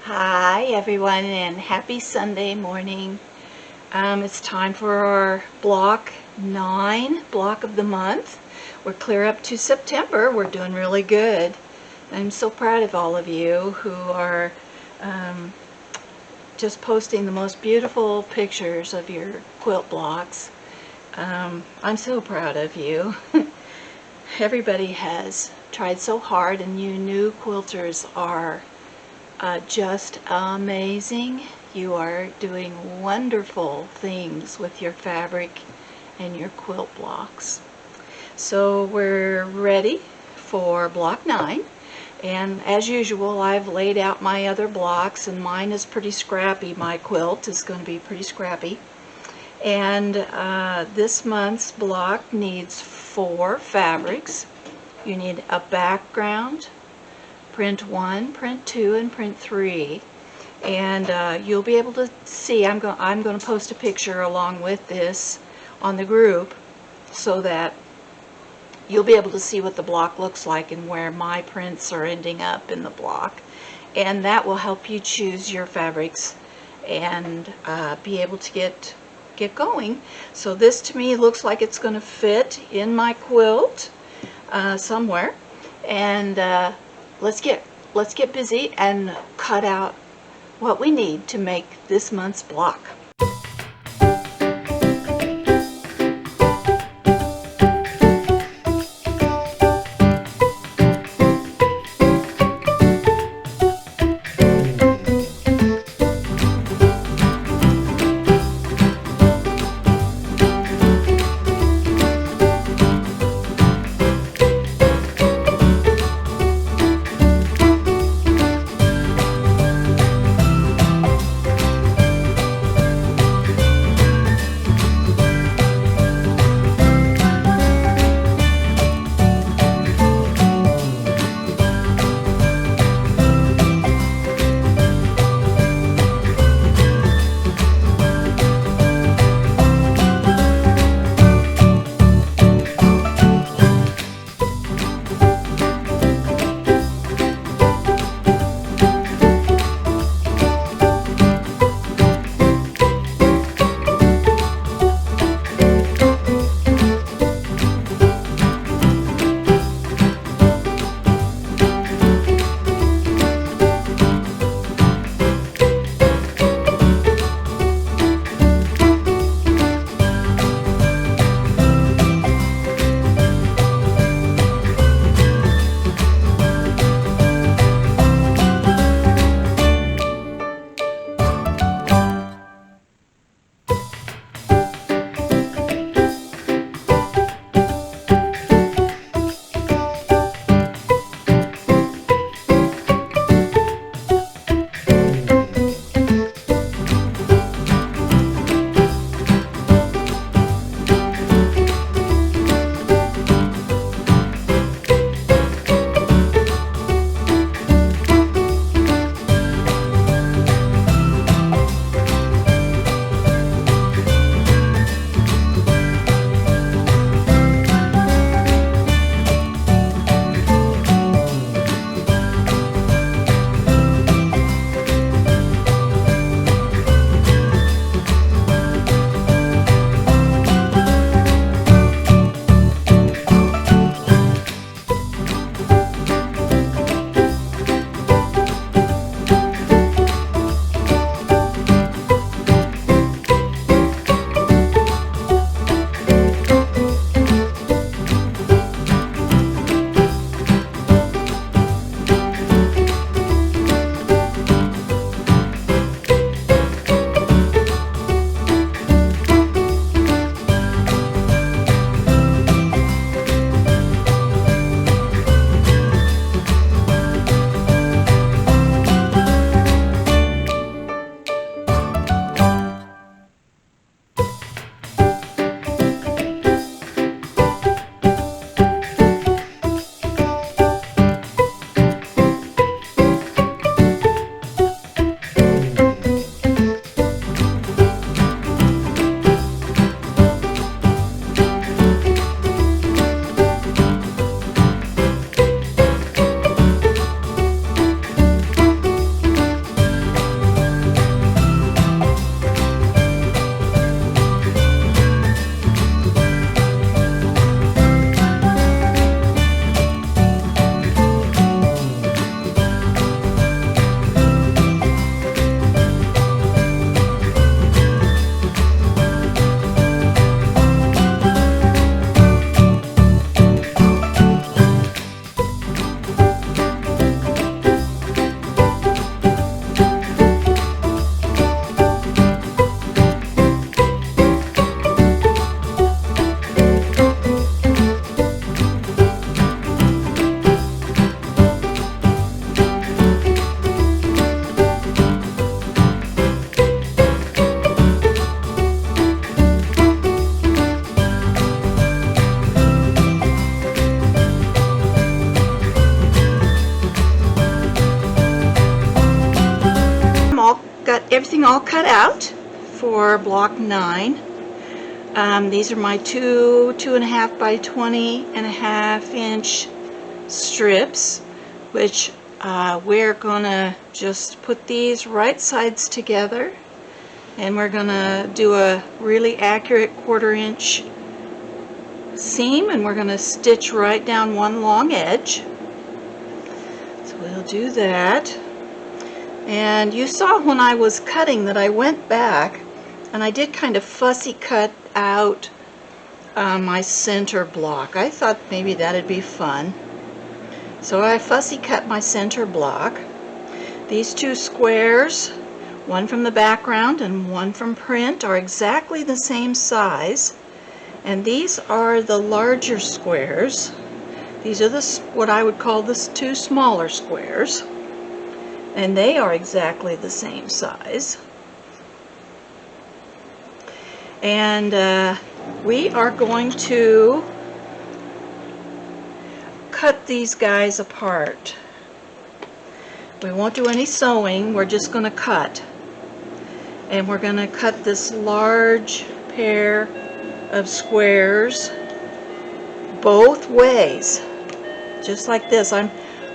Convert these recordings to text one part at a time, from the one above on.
Hi everyone and happy Sunday morning. It's time for our block 9 block of the month. We're clear up to September. We're doing really good. I'm so proud of all of you who are just posting the most beautiful pictures of your quilt blocks. I'm so proud of you. Everybody has tried so hard, and you new quilters are just amazing. You are doing wonderful things with your fabric and your quilt blocks. So we're ready for block 9, and as usual I've laid out my other blocks, and mine is pretty scrappy. My quilt is going to be pretty scrappy, and this month's block needs 4 fabrics. You need a background, print 1, print 2, and print 3, and you'll be able to see. I'm going to post a picture along with this on the group so that you'll be able to see what the block looks like and where my prints are ending up in the block, and that will help you choose your fabrics and be able to get going. So this to me looks like it's going to fit in my quilt somewhere, and let's get busy and cut out what we need to make this month's block. cut out for block 9. These are my 2.5 by 20.5 inch strips, which we're gonna just put these right sides together, and we're gonna do a really accurate 1/4 inch seam, and we're gonna stitch right down one long edge. So we'll do that. And you saw when I was cutting that I went back and I did kind of fussy cut out my center block. I thought maybe that'd be fun. So I fussy cut my center block. These 2 squares, one from the background and one from print, are exactly the same size. And these are the larger squares. These are what I would call the 2 smaller squares. And they are exactly the same size. And we are going to cut these guys apart. We won't do any sewing, we're just going to cut. And we're going to cut this large pair of squares both ways, just like this.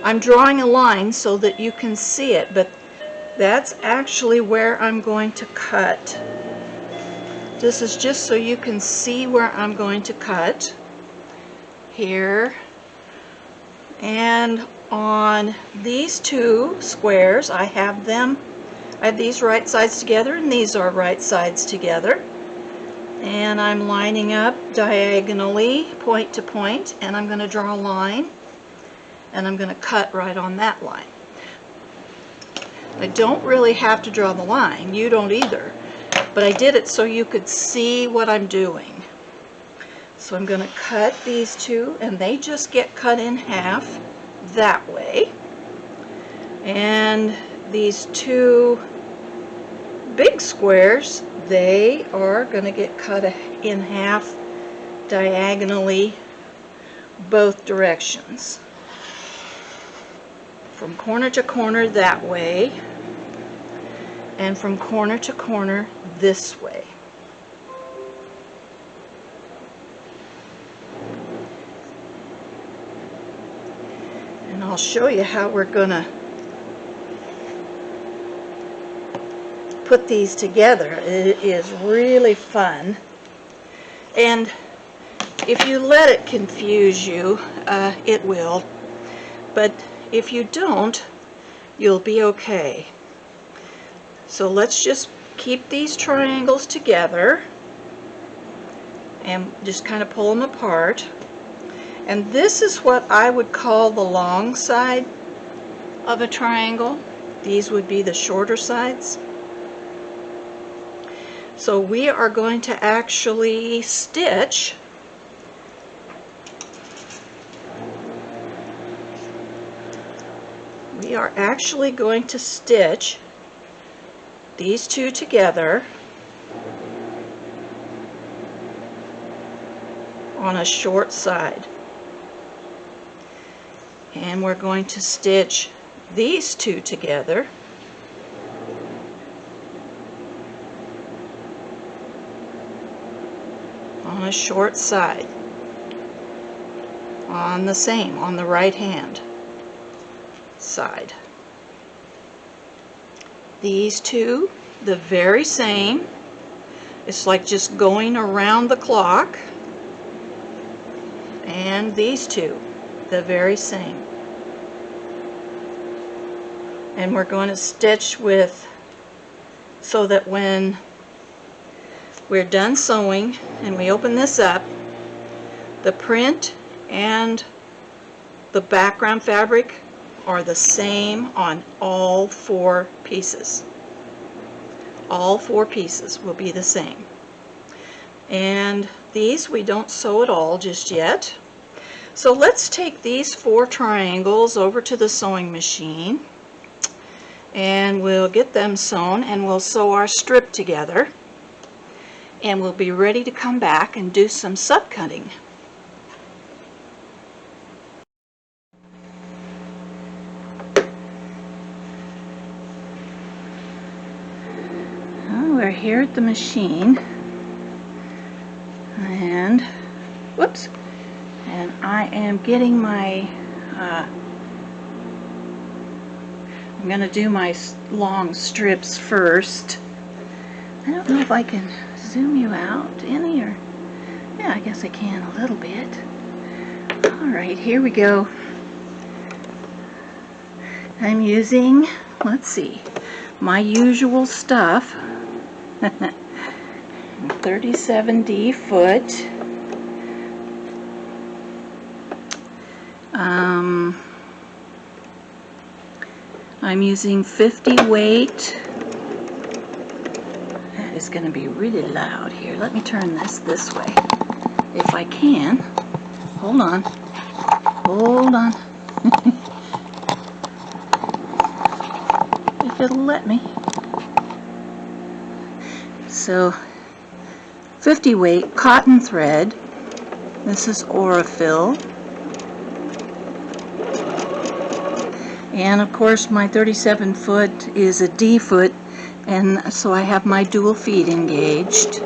I'm drawing a line so that you can see it, but that's actually where I'm going to cut. This is just so you can see where I'm going to cut. Here. And on these 2 squares, I have these right sides together, and these are right sides together. And I'm lining up diagonally, point to point, and I'm going to draw a line, and I'm going to cut right on that line. I don't really have to draw the line, you don't either, but I did it so you could see what I'm doing. So I'm going to cut these 2, and they just get cut in half that way. And these 2 big squares, they are going to get cut in half diagonally both directions. From corner to corner that way, and from corner to corner this way. And I'll show you how we're going to put these together. It is really fun. And if you let it confuse you, it will. But if you don't, you'll be okay. So let's just keep these triangles together and just kind of pull them apart. And this is what I would call the long side of a triangle. These would be the shorter sides. So we are going to actually stitch these 2 together on a short side. And we're going to stitch these 2 together on a short side, on the right hand side. These 2, the very same. It's like just going around the clock. And these 2, the very same. And we're going to stitch so that when we're done sewing and we open this up, the print and the background fabric are the same on all 4 pieces. All 4 pieces will be the same. And these we don't sew at all just yet. So let's take these 4 triangles over to the sewing machine, and we'll get them sewn, and we'll sew our strip together, and we'll be ready to come back and do some subcutting. here at the machine, and whoops, and I am getting my I'm going to do my long strips first. I don't know if I can zoom you out any, or yeah, I guess I can a little bit. Alright, here we go. I'm using, let's see, my usual stuff. 37D foot. I'm using 50 weight. That is going to be really loud here. Let me turn this way if I can. Hold on. Hold on. If it'll let me. So 50 weight cotton thread. This is Aurifil. And of course my 37 foot is a D foot, and so I have my dual feet engaged.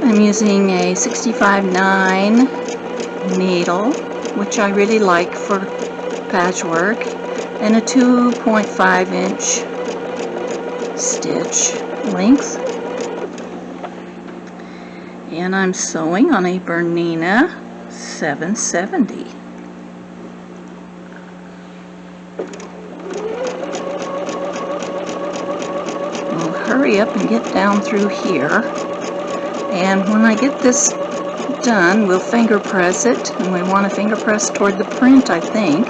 I'm using a 65-9 needle, which I really like for patchwork, and a 2.5 inch stitch length. And I'm sewing on a Bernina 770. Hurry up and get down through here, and when I get this done we'll finger press it, and we want to finger press toward the print. I think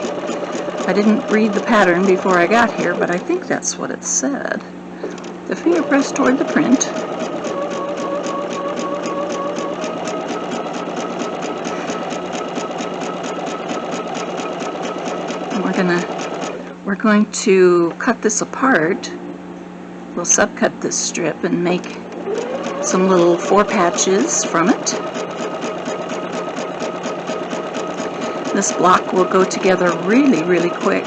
I didn't read the pattern before I got here, but I think that's what it said. The finger press toward the print. And we're going to cut this apart. We'll subcut this strip and make some little 4 patches from it. This block will go together really, really quick.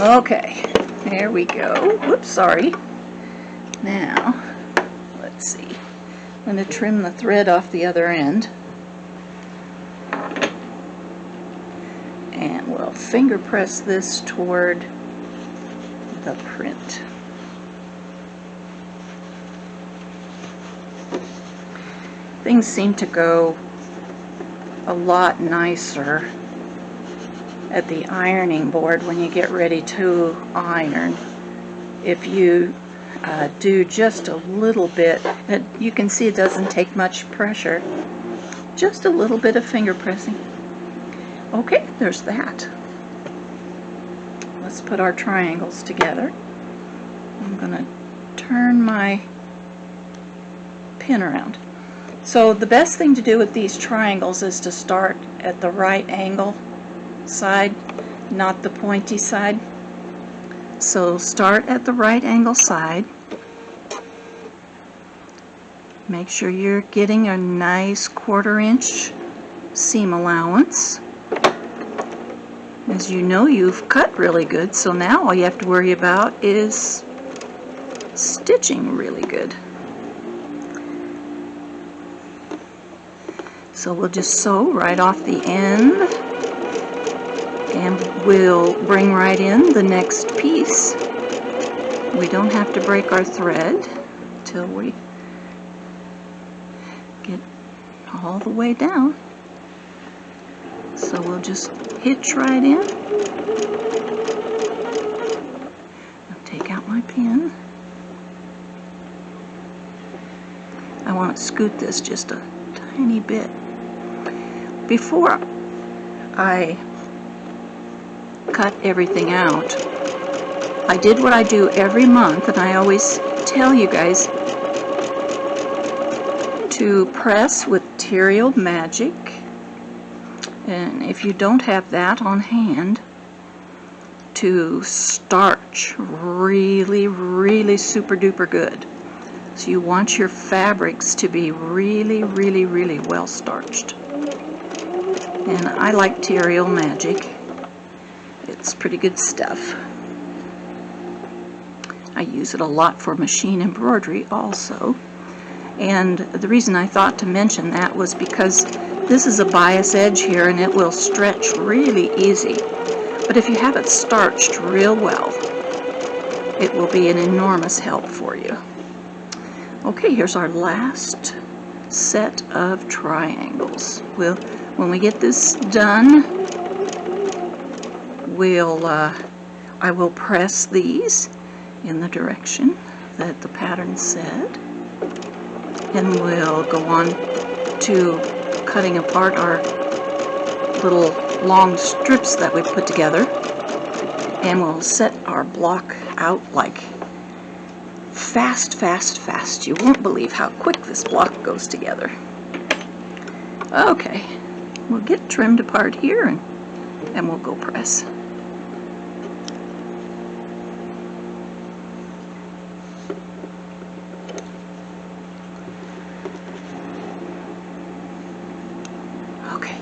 Okay, there we go. Whoops, sorry. Now, let's see. I'm going to trim the thread off the other end. And we'll finger press this toward the print. Things seem to go a lot nicer at the ironing board when you get ready to iron if you do just a little bit. You can see it doesn't take much pressure, just a little bit of finger pressing. Okay, there's that. Let's put our triangles together. I'm going to turn my pin around. So the best thing to do with these triangles is to start at the right angle side, not the pointy side. So start at the right angle side. Make sure you're getting a nice 1/4 inch seam allowance. As you know, you've cut really good, so now all you have to worry about is stitching really good. So we'll just sew right off the end, and we'll bring right in the next piece. We don't have to break our thread till we get all the way down. So we'll just hitch right in. I'll take out my pin. I want to scoot this just a tiny bit. Before I cut everything out, I did what I do every month, and I always tell you guys to press with Material Magic. And if you don't have that on hand, to starch really, really super duper good. So you want your fabrics to be really, really, really well starched. And I like Material Magic. It's pretty good stuff. I use it a lot for machine embroidery also. And the reason I thought to mention that was because this is a bias edge here and it will stretch really easy. But if you have it starched real well, it will be an enormous help for you. Okay, here's our last set of triangles. When we get this done, I will press these in the direction that the pattern said, and we'll go on to cutting apart our little long strips that we put together, and we'll set our block out like fast, fast, fast. You won't believe how quick this block goes together. Okay, we'll get trimmed apart here and we'll go press. Okay.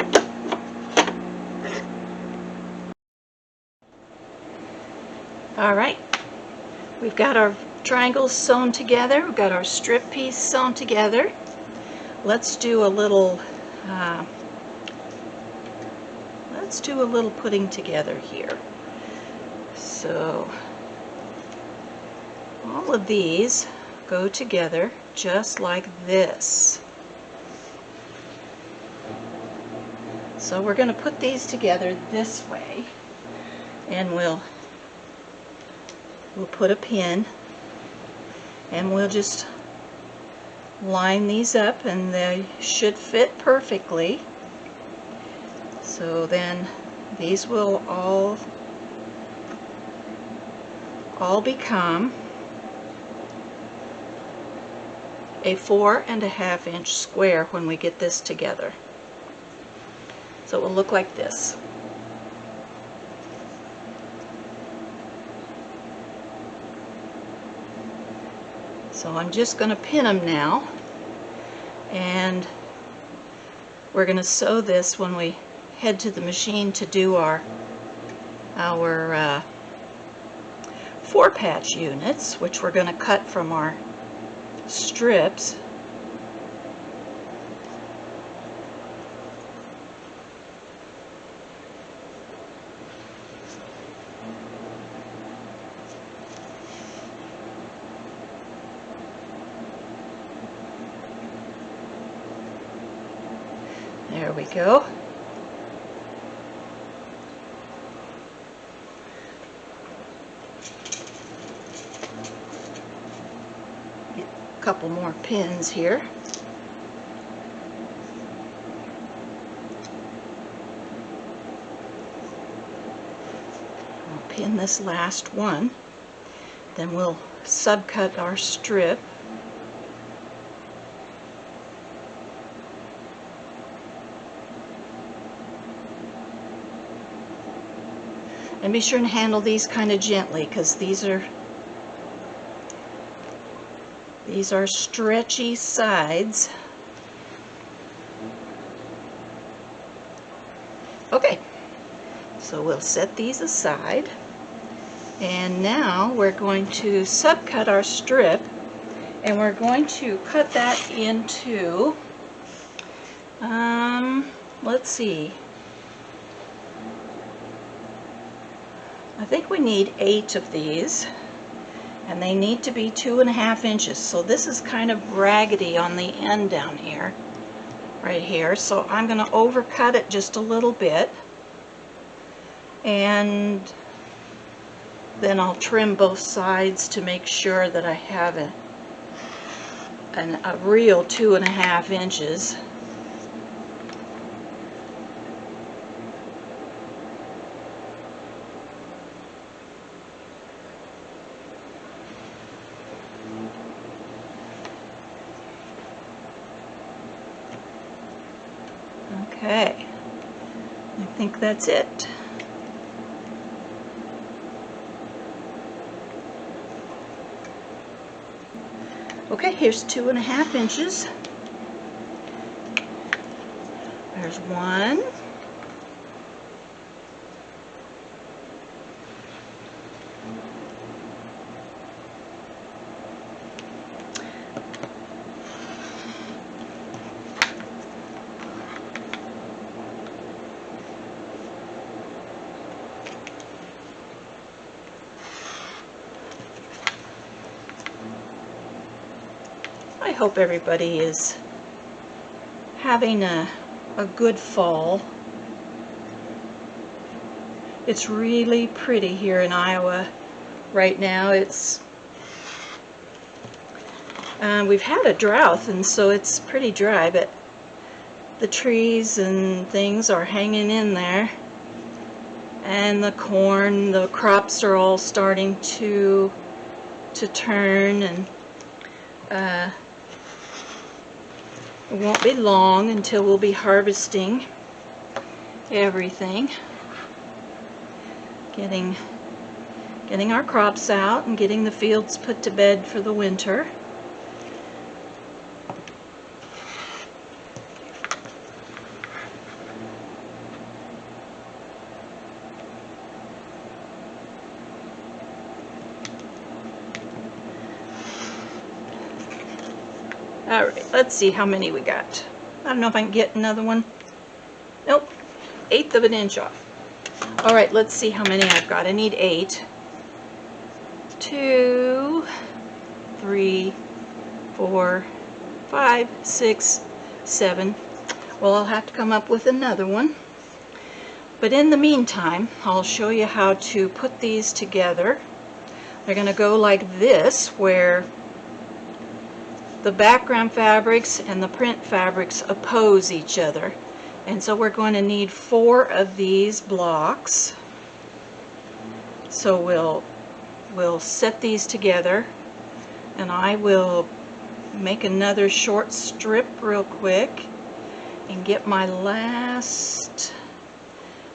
All right, we've got our triangles sewn together. We've got our strip piece sewn together. Let's do a little putting together here. So all of these go together just like this. So we're going to put these together this way, and we'll put a pin, and we'll just line these up, and they should fit perfectly. So then these will all become a 4.5 inch square when we get this together. So it will look like this. So I'm just going to pin them now, and we're going to sew this when we head to the machine to do our 4-patch units, which we're going to cut from our strips. There we go. Get a couple more pins here. I'll pin this last one. Then we'll subcut our strip. And be sure and handle these kind of gently, because these are stretchy sides. Okay, so we'll set these aside, and now we're going to subcut our strip, and we're going to cut that into let's see, I think we need 8 of these, and they need to be 2.5 inches. So this is kind of raggedy on the end down here, right here. So I'm going to overcut it just a little bit, and then I'll trim both sides to make sure that I have a real 2.5 inches. Okay, I think that's it. Okay, here's 2.5 inches. There's 1. I hope everybody is having a good fall. It's really pretty here in Iowa right now. We've had a drought, and so it's pretty dry, but the trees and things are hanging in there, and the corn, the crops are all starting to turn, and it won't be long until we'll be harvesting everything, getting our crops out and getting the fields put to bed for the winter. Alright, let's see how many we got. I don't know if I can get another one. Nope, 1/8 of an inch off. Alright, let's see how many I've got. I need 8. 2, 3, 4, 5, 6, 7. Well, I'll have to come up with another one. But in the meantime, I'll show you how to put these together. They're going to go like this, where the background fabrics and the print fabrics oppose each other. And so we're going to need 4 of these blocks. So we'll set these together, and I will make another short strip real quick and get my last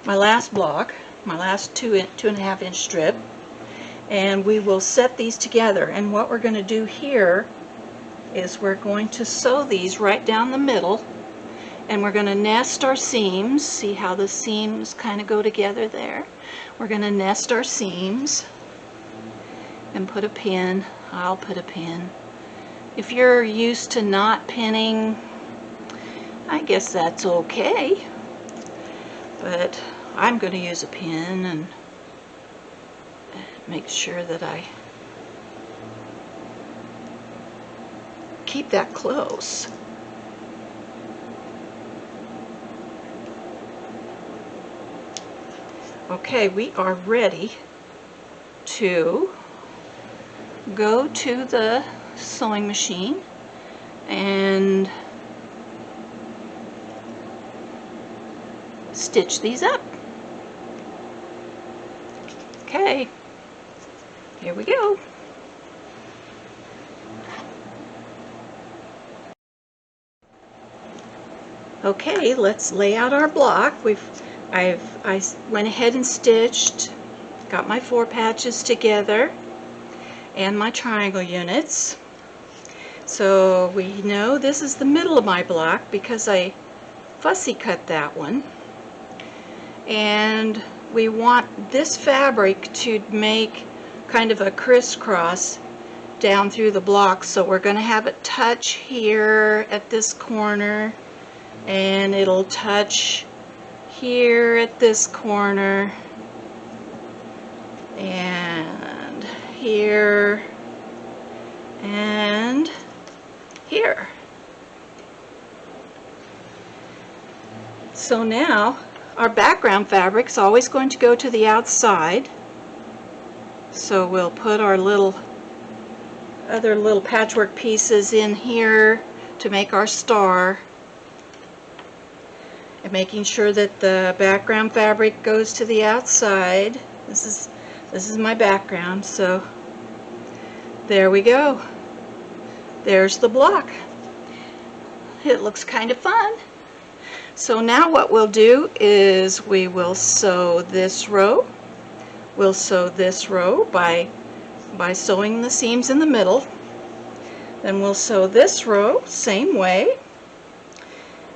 block, my last 2.5 inch strip, and we will set these together. And what we're going to do here is we're going to sew these right down the middle, and we're going to nest our seams. See how the seams kind of go together there? We're going to nest our seams and put a pin. I'll put a pin. If you're used to not pinning, I guess that's okay, but I'm going to use a pin and make sure that I keep that close. Okay, we are ready to go to the sewing machine and stitch these up. Okay, here we go. Okay, let's lay out our block. I went ahead and stitched, got my 4 patches together and my triangle units. So we know this is the middle of my block because I fussy cut that one. And we want this fabric to make kind of a crisscross down through the block. So we're going to have it touch here at this corner, and it'll touch here at this corner, and here, and here. So now our background fabric's always going to go to the outside, so we'll put our other little patchwork pieces in here to make our star, and making sure that the background fabric goes to the outside. This is my background, so there we go. There's the block. It looks kind of fun. So now what we'll do is we will sew this row. We'll sew this row by sewing the seams in the middle. Then we'll sew this row same way.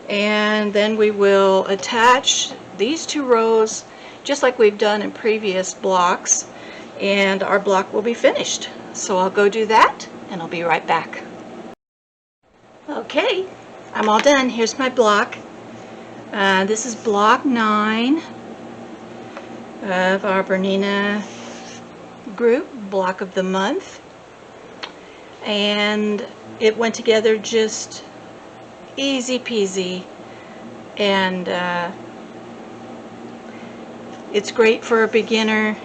And then we will attach these 2 rows just like we've done in previous blocks, and our block will be finished. So I'll go do that and I'll be right back. Okay, I'm all done. Here's my block. This is block 9 of our Bernina group, block of the month. And it went together just easy peasy. And it's great for a beginner.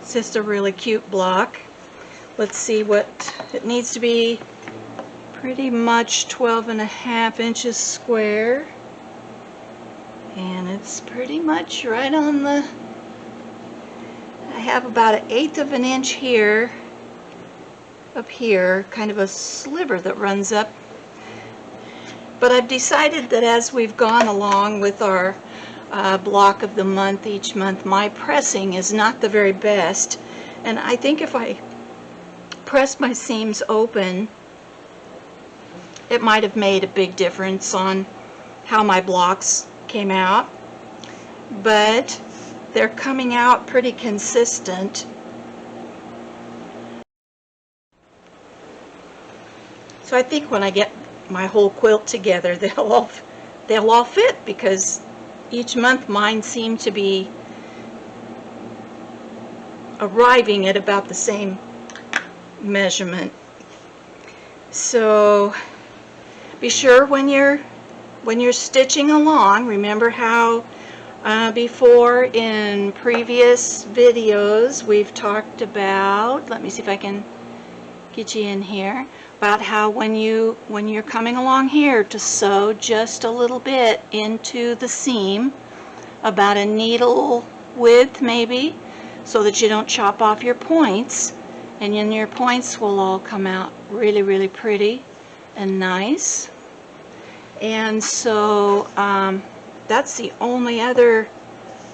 It's just a really cute block. Let's see what it needs to be. Pretty much 12.5 inches square, and it's pretty much right on the, I have about 1/8 of an inch here, up here, kind of a sliver that runs up. But I've decided that as we've gone along with our block of the month each month, my pressing is not the very best, and I think if I press my seams open, it might have made a big difference on how my blocks came out, but they're coming out pretty consistent. So I think when I get my whole quilt together, they'll all fit, because each month mine seem to be arriving at about the same measurement. So be sure when you're stitching along, remember how before in previous videos we've talked about, let me see if I can get you in here, about how when you're coming along here to sew just a little bit into the seam, about a needle width maybe, so that you don't chop off your points, and then your points will all come out really, really pretty and nice. And so that's the only other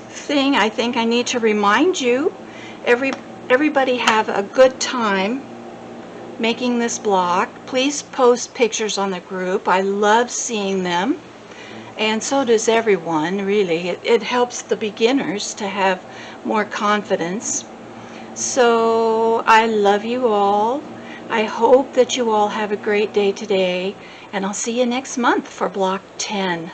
thing I think I need to remind you. Everybody have a good time making this block. Please post pictures on the group. I love seeing them, and so does everyone, really. It helps the beginners to have more confidence. So I love you all. I hope that you all have a great day today, and I'll see you next month for block 10.